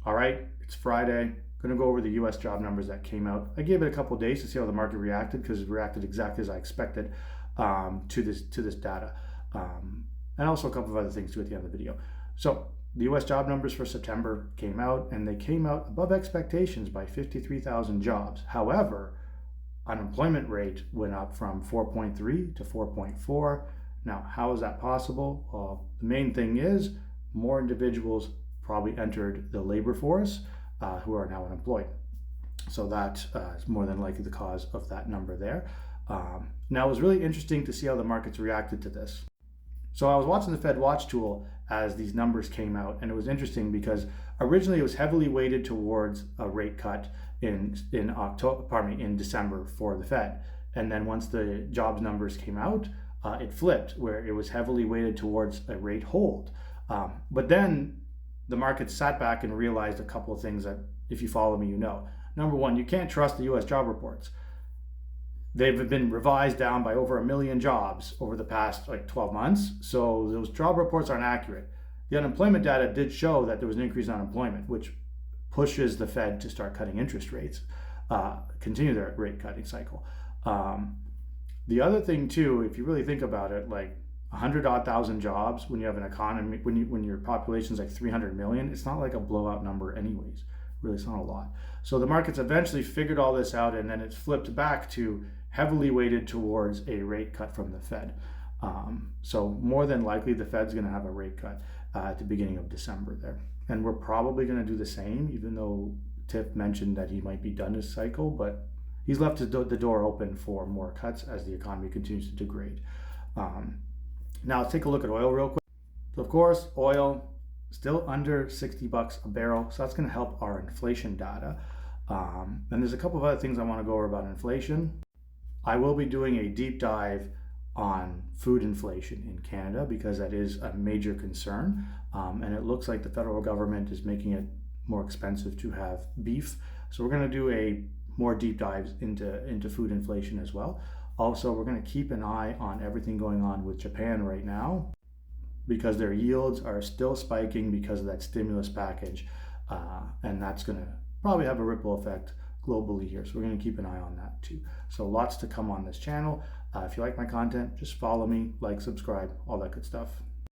All right, it's Friday. Going to go over the U.S. job numbers that came out. I gave it a couple of days to see how the market reacted because it reacted exactly as I expected to this data, and also a couple of other things too at the end of the video. So the U.S. job numbers for September came out, and they came out above expectations by 53,000 jobs. However, unemployment rate went up from 4.3 to 4.4. Now, how is that possible? Well, the main thing is more individuals probably entered the labor force who are now unemployed. So that is more than likely the cause of that number there. Now, it was really interesting to see how the markets reacted to this. So I was watching the Fed Watch tool as these numbers came out, and it was interesting because originally it was heavily weighted towards a rate cut in December for the Fed. And then once the jobs numbers came out, it flipped where it was heavily weighted towards a rate hold. But then the market sat back and realized a couple of things that, if you follow me, you know. Number one, you can't trust the U.S. job reports. They've been revised down by over 1 million jobs over the past 12 months. So those job reports aren't accurate. The unemployment data did show that there was an increase in unemployment, which pushes the Fed to start cutting interest rates, continue their rate cutting cycle. The other thing too, if you really think about it, 100,000 jobs when you have an economy, when your population is 300 million, it's not like a blowout number anyways. Really, it's not a lot. So the markets eventually figured all this out, and then it's flipped back to heavily weighted towards a rate cut from the Fed. So more than likely, the Fed's going to have a rate cut at the beginning of December there. And we're probably going to do the same, even though Tiff mentioned that he might be done this cycle, but he's left the door open for more cuts as the economy continues to degrade. Now let's take a look at oil real quick. So of course, oil still under $60 a barrel, so that's going to help our inflation data. And there's a couple of other things I want to go over about inflation. I will be doing a deep dive on food inflation in Canada because that is a major concern, and it looks like the federal government is making it more expensive to have beef. So we're going to do a more deep dives into food inflation as well. Also, we're going to keep an eye on everything going on with Japan right now because their yields are still spiking because of that stimulus package, and that's going to probably have a ripple effect globally here. So we're going to keep an eye on that too. So lots to come on this channel. If you like my content, just follow me, like, subscribe, all that good stuff.